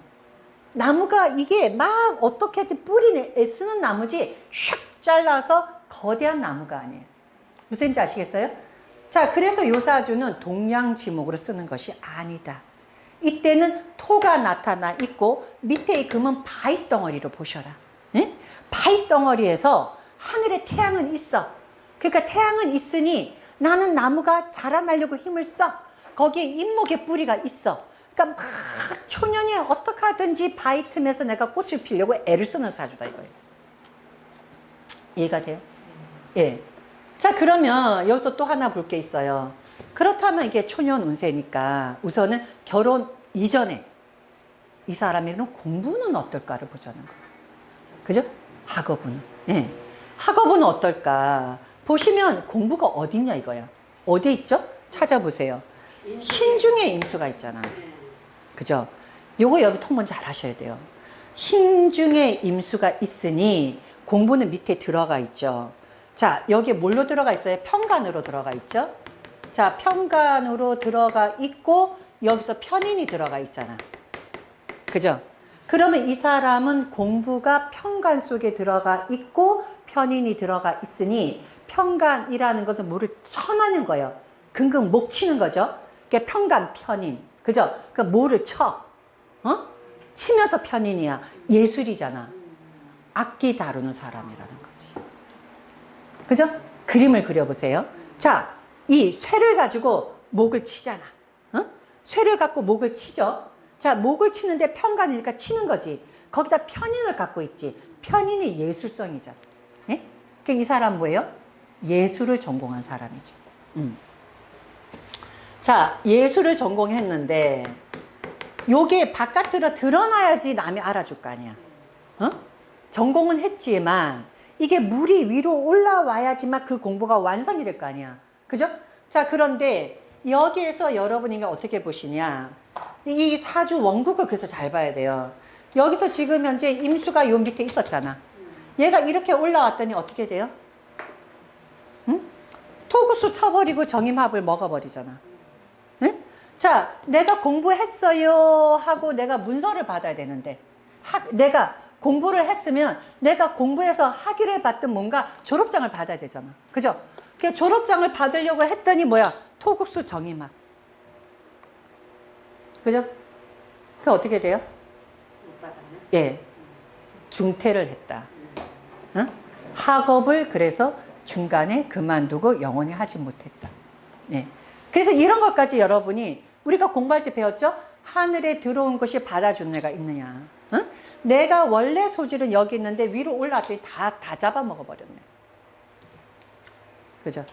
나무가 이게 막 어떻게든 뿌리는 애쓰는 나무지 슉 잘라서 거대한 나무가 아니에요. 무슨 말인지 아시겠어요? 자, 그래서 요 사주는 동량지목으로 쓰는 것이 아니다. 이때는 토가 나타나 있고 밑에 이 금은 바위 덩어리로 보셔라. 예? 바위 덩어리에서 하늘에 태양은 있어. 그러니까 태양은 있으니 나는 나무가 자라나려고 힘을 써. 거기에 인목의 뿌리가 있어. 그러니까 막 초년에 어떻게 하든지 바위 틈에서 내가 꽃을 피우려고 애를 쓰는 사주다 이거예요. 이해가 돼요? 예. 자, 그러면 여기서 또 하나 볼 게 있어요. 그렇다면 이게 초년 운세니까 우선은 결혼 이전에 이 사람에게는 공부는 어떨까를 보자는 거예요. 그죠? 학업은. 예. 학업은 어떨까? 보시면 공부가 어딨냐 이거야. 어디 있죠? 찾아보세요. 신중에 임수가 있잖아. 그죠? 요거 여러분 통본 잘 하셔야 돼요. 신중에 임수가 있으니 공부는 밑에 들어가 있죠. 자, 여기에 뭘로 들어가 있어요? 편간으로 들어가 있죠? 자, 편간으로 들어가 있고, 여기서 편인이 들어가 있잖아. 그죠? 그러면 이 사람은 공부가 편간 속에 들어가 있고, 편인이 들어가 있으니, 편간이라는 것은 뭐를 쳐내는 거예요. 긍긍 목 치는 거죠? 그게 편간, 편인. 그죠? 그 뭐를 쳐. 어? 치면서 편인이야. 예술이잖아. 악기 다루는 사람이라는 거지. 그죠? 그림을 그려보세요. 자, 이 쇠를 가지고 목을 치잖아. 어? 쇠를 갖고 목을 치죠. 자, 목을 치는데 편간이니까 치는 거지. 거기다 편인을 갖고 있지. 편인이 예술성이잖아. 예? 그러니까 이 사람 뭐예요? 예술을 전공한 사람이죠. 자, 예술을 전공했는데 요게 바깥으로 드러나야지 남이 알아줄 거 아니야. 어? 전공은 했지만 이게 물이 위로 올라와야지만 그 공부가 완성이 될 거 아니야. 그죠? 자, 그런데 여기에서 여러분이 어떻게 보시냐. 이 사주 원국을 그래서 잘 봐야 돼요. 여기서 지금 현재 임수가 요 밑에 있었잖아. 얘가 이렇게 올라왔더니 어떻게 돼요? 응? 토구수 쳐버리고 정임합을 먹어버리잖아. 응? 자, 내가 공부했어요 하고 내가 문서를 받아야 되는데 내가 공부를 했으면 내가 공부해서 학위를 받든 뭔가 졸업장을 받아야 되잖아. 그죠? 그 졸업장을 받으려고 했더니 뭐야? 토국수 정임합. 그죠? 그 어떻게 돼요? 못 받았네. 예. 중퇴를 했다. 응? 학업을 그래서 중간에 그만두고 영원히 하지 못했다. 예. 그래서 이런 것까지 여러분이 우리가 공부할 때 배웠죠? 하늘에 들어온 것이 받아준 애가 있느냐. 응? 내가 원래 소질은 여기 있는데 위로 올라왔더니 다 잡아먹어버렸네. 그죠?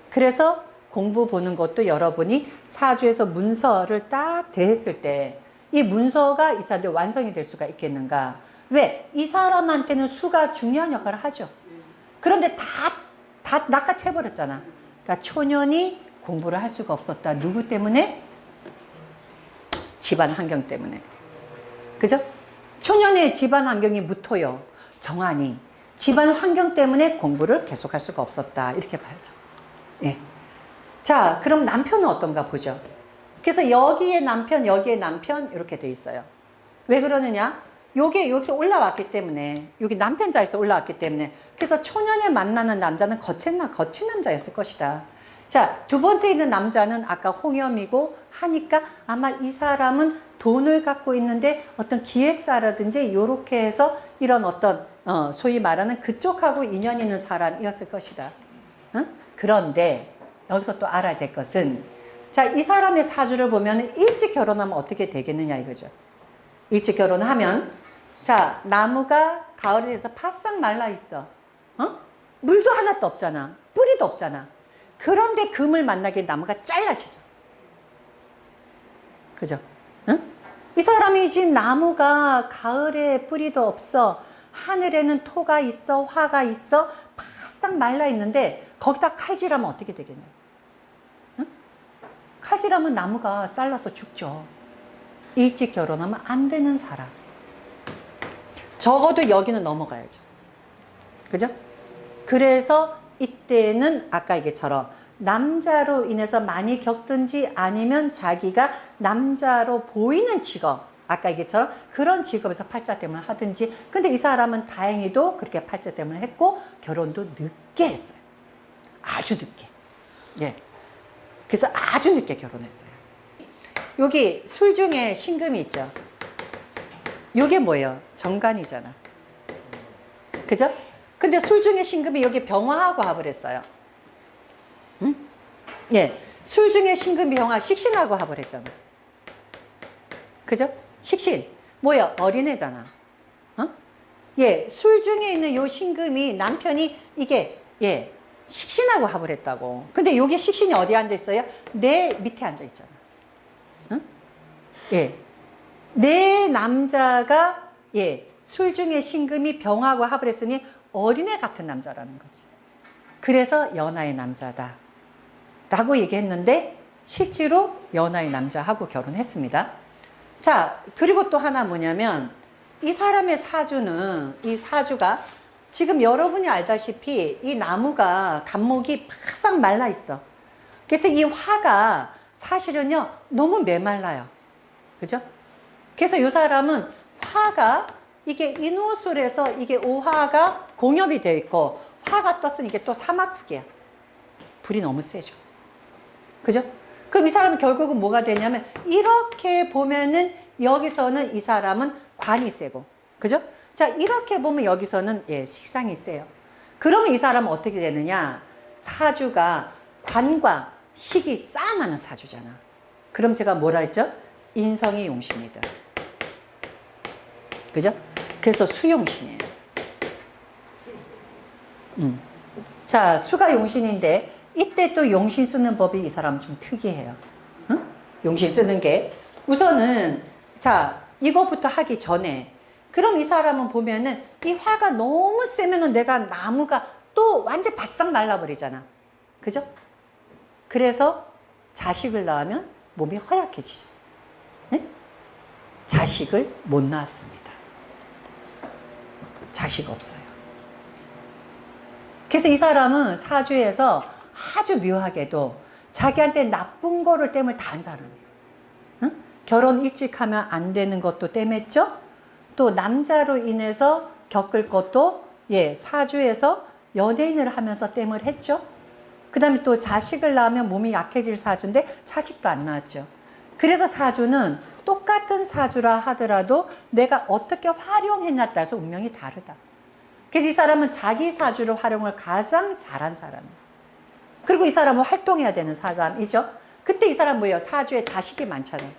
그래서 공부 보는 것도 여러분이 사주에서 문서를 딱 대했을 때 이 문서가 이 사람들 완성이 될 수가 있겠는가? 왜? 이 사람한테는 수가 중요한 역할을 하죠. 그런데 다 낚아채버렸잖아. 그러니까 초년이 공부를 할 수가 없었다. 누구 때문에? 집안 환경 때문에. 그죠? 초년의 집안 환경이 무토요. 정환이. 집안 환경 때문에 공부를 계속할 수가 없었다. 이렇게 봐야죠. 예. 자, 그럼 남편은 어떤가 보죠. 그래서 여기에 남편, 여기에 남편 이렇게 돼 있어요. 왜 그러느냐? 요게 여기서 올라왔기 때문에, 여기 남편 자리에서 올라왔기 때문에, 그래서 초년에 만나는 남자는 거친 남자였을 것이다. 자, 두 번째 있는 남자는 아까 홍염이고 하니까 아마 이 사람은 돈을 갖고 있는데 어떤 기획사라든지 요렇게 해서 이런 어떤 소위 말하는 그쪽하고 인연 있는 사람이었을 것이다. 응? 그런데 여기서 또 알아야 될 것은, 자, 이 사람의 사주를 보면 일찍 결혼하면 어떻게 되겠느냐 이거죠. 일찍 결혼하면, 자, 나무가 가을에 돼서 바싹 말라 있어. 어? 물도 하나도 없잖아. 뿌리도 없잖아. 그런데 금을 만나게 나무가 잘라지죠. 그죠? 응? 이 사람이 지금 나무가 가을에 뿌리도 없어. 하늘에는 토가 있어. 화가 있어. 바싹 말라 있는데 거기다 칼질하면 어떻게 되겠냐? 응? 칼질하면 나무가 잘라서 죽죠. 일찍 결혼하면 안 되는 사람. 적어도 여기는 넘어가야죠. 그죠? 그래서 이때는 아까 얘기처럼 남자로 인해서 많이 겪든지 아니면 자기가 남자로 보이는 직업, 아까 얘기처럼 그런 직업에서 팔자 때문에 하든지. 근데 이 사람은 다행히도 그렇게 팔자 때문에 했고 결혼도 늦게 했어요. 아주 늦게. 예. 그래서 아주 늦게 결혼했어요. 여기 술 중에 신금이 있죠. 요게 뭐예요? 정관이잖아. 그죠? 근데 술 중에 신금이 여기 병화하고 합을 했어요. 응? 예. 술 중에 신금 병화 식신하고 합을 했잖아. 그죠? 식신. 뭐야? 어린애잖아. 어? 예. 술 중에 있는 요 신금이 남편이 이게, 예. 식신하고 합을 했다고. 근데 여기 식신이 어디 앉아 있어요? 내 밑에 앉아 있잖아. 응? 예. 내 남자가, 예. 술 중에 신금이 병하고 합을 했으니 어린애 같은 남자라는 거지. 그래서 연하의 남자다 라고 얘기했는데 실제로 연하의 남자하고 결혼했습니다. 자, 그리고 또 하나 뭐냐면 이 사람의 사주는, 이 사주가 지금 여러분이 알다시피 이 나무가 감목이 바싹 말라 있어. 그래서 이 화가 사실은요 너무 메말라요. 그죠? 그래서 이 사람은 화가 이게 인호술에서 이게 오화가 공엽이 되어 있고 화가 떴으니 이게 또 사막국이야. 불이 너무 세죠. 그죠? 그럼 이 사람은 결국은 뭐가 되냐면 이렇게 보면은 여기서는 이 사람은 관이 세고, 그죠? 자, 이렇게 보면 여기서는 예, 식상이 세요. 그러면 이 사람은 어떻게 되느냐? 사주가 관과 식이 싸움하는 사주잖아. 그럼 제가 뭐라 했죠? 인성이 용신이다. 그죠? 그래서 수용신이에요. 자, 수가 용신인데 이때 또 용신 쓰는 법이 이 사람 좀 특이해요. 응? 용신 쓰는 게 우선은 자 이거부터 하기 전에 그럼 이 사람은 보면은 이 화가 너무 세면은 내가 나무가 또 완전 바싹 말라버리잖아. 그죠? 그래서 자식을 낳으면 몸이 허약해지죠. 네? 자식을 못 낳았습니다. 자식 없어요. 그래서 이 사람은 사주에서 아주 묘하게도 자기한테 나쁜 거를 때문에 다 한 사람이에요. 응? 결혼 일찍 하면 안 되는 것도 땜했죠. 또 남자로 인해서 겪을 것도 예 사주에서 연예인을 하면서 땜을 했죠. 그 다음에 또 자식을 낳으면 몸이 약해질 사주인데 자식도 안 낳았죠. 그래서 사주는 똑같은 사주라 하더라도 내가 어떻게 활용했냐에 따라서 운명이 다르다. 그래서 이 사람은 자기 사주를 활용을 가장 잘한 사람이에요. 그리고 이 사람은 활동해야 되는 사람이죠. 그때 이 사람 뭐예요? 사주에 자식이 많잖아요.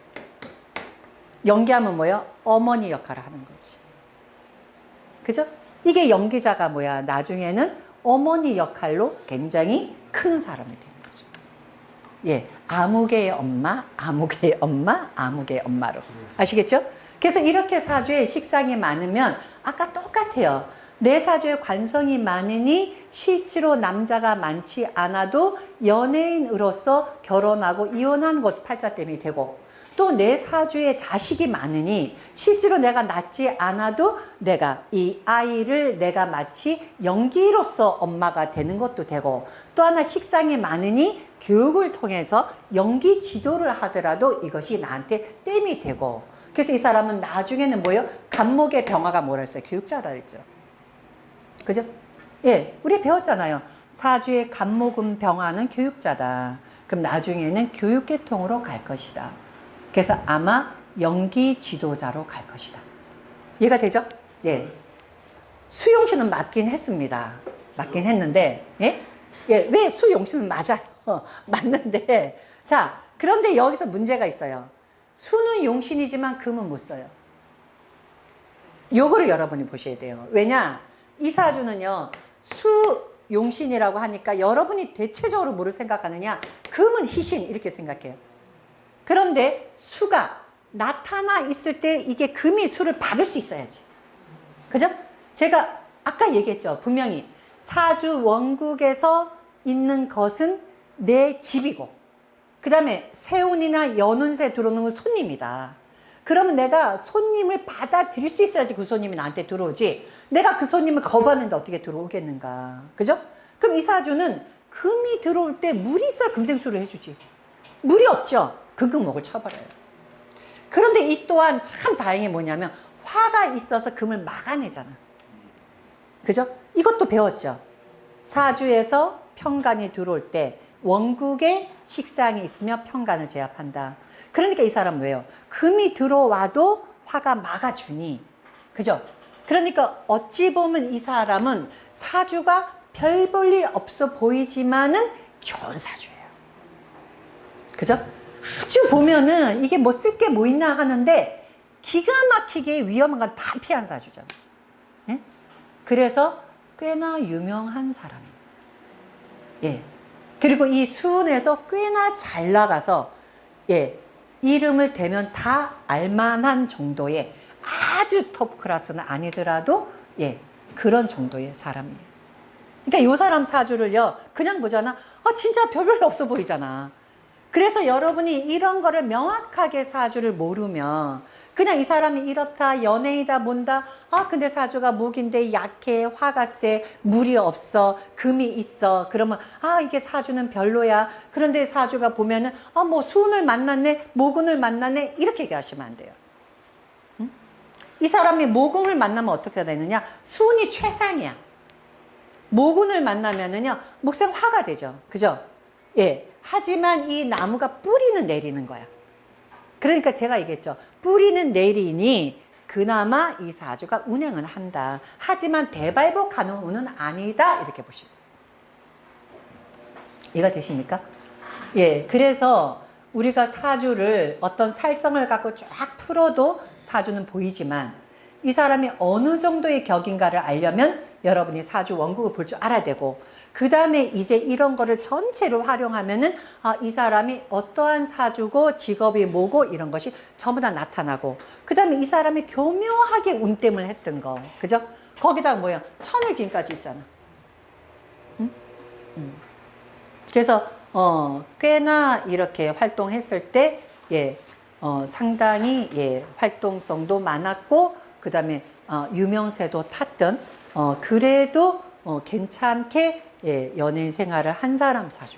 연기하면 뭐예요? 어머니 역할을 하는 거지. 그죠? 이게 연기자가 뭐야? 나중에는 어머니 역할로 굉장히 큰 사람이 되는 거죠. 예, 아무개의 엄마, 아무개의 엄마, 아무개의 엄마로. 아시겠죠? 그래서 이렇게 사주에 식상이 많으면 아까 똑같아요. 내 사주에 관성이 많으니 실제로 남자가 많지 않아도 연예인으로서 결혼하고 이혼한 것 팔자 때문에 되고 또 내 사주에 자식이 많으니 실제로 내가 낳지 않아도 내가 이 아이를 내가 마치 연기로서 엄마가 되는 것도 되고 또 하나 식상이 많으니 교육을 통해서 연기 지도를 하더라도 이것이 나한테 땜이 되고 그래서 이 사람은 나중에는 뭐예요? 간목의 병화가 뭐라 했어요? 교육자라 했죠. 그죠? 예, 우리 배웠잖아요. 사주의 간목은 병화는 교육자다. 그럼 나중에는 교육계통으로 갈 것이다. 그래서 아마 연기 지도자로 갈 것이다. 이해가 되죠? 예. 수용신은 맞긴 했습니다. 맞긴 했는데, 예? 예, 왜 수용신은 맞아요? 맞는데, 자, 그런데 여기서 문제가 있어요. 수는 용신이지만 금은 못 써요. 요거를 여러분이 보셔야 돼요. 왜냐? 이 사주는요, 수 용신이라고 하니까 여러분이 대체적으로 뭐를 생각하느냐? 금은 희신, 이렇게 생각해요. 그런데 수가 나타나 있을 때 이게 금이 수를 받을 수 있어야지. 그죠? 제가 아까 얘기했죠. 분명히 사주 원국에서 있는 것은 내 집이고, 그 다음에 세운이나 연운세 들어오는 건 손님이다. 그러면 내가 손님을 받아들일 수 있어야지 그 손님이 나한테 들어오지. 내가 그 손님을 거부하는데 어떻게 들어오겠는가. 그죠? 그럼 이 사주는 금이 들어올 때 물이 있어야 금생수를 해주지. 물이 없죠? 금목을 쳐버려요. 그런데 이 또한 참 다행히 뭐냐면 화가 있어서 금을 막아내잖아. 그죠? 이것도 배웠죠? 사주에서 편간이 들어올 때 원국에 식상이 있으면 편간을 제압한다. 그러니까 이 사람은 왜요? 금이 들어와도 화가 막아주니. 그죠? 그러니까 어찌 보면 이 사람은 사주가 별 볼 일 없어 보이지만은 좋은 사주예요. 그죠? 아주 보면은 이게 뭐 쓸 게 뭐 있나 하는데 기가 막히게 위험한 건 다 피한 사주잖아. 예? 그래서 꽤나 유명한 사람입니다. 예. 그리고 이 수운에서 꽤나 잘 나가서 예. 이름을 대면 다 알만한 정도의 아주 톱 클래스는 아니더라도 예. 그런 정도의 사람이에요. 그러니까 이 사람 사주를요. 그냥 보잖아. 아 진짜 별별 없어 보이잖아. 그래서 여러분이 이런 거를 명확하게 사주를 모르면 그냥 이 사람이 이렇다, 연예이다, 뭔다. 아, 근데 사주가 목인데 약해, 화가 세, 물이 없어, 금이 있어. 그러면, 아, 이게 사주는 별로야. 그런데 사주가 보면은, 아, 뭐, 수운을 만났네, 모군을 만났네. 이렇게 얘기하시면 안 돼요. 응? 이 사람이 모군을 만나면 어떻게 되느냐? 수운이 최상이야. 모군을 만나면은요, 목생 화가 되죠. 그죠? 예. 하지만 이 나무가 뿌리는 내리는 거야. 그러니까 제가 얘기했죠. 뿌리는 내리니 그나마 이 사주가 운행은 한다. 하지만 대발복하는 운은 아니다. 이렇게 보시면 돼요. 이해가 되십니까? 예. 그래서 우리가 사주를 어떤 살성을 갖고 쫙 풀어도 사주는 보이지만 이 사람이 어느 정도의 격인가를 알려면 여러분이 사주 원국을 볼 줄 알아야 되고 그 다음에 이제 이런 거를 전체로 활용하면은 아, 이 사람이 어떠한 사주고 직업이 뭐고 이런 것이 전부 다 나타나고 그 다음에 이 사람이 교묘하게 운땜을 했던 거 그죠? 거기다가 뭐야 천을긴까지 있잖아. 응? 그래서 꽤나 이렇게 활동했을 때 예, 상당히 예, 활동성도 많았고 그 다음에 유명세도 탔던 그래도 괜찮게 예, 연예인 생활을 한 사람 사주.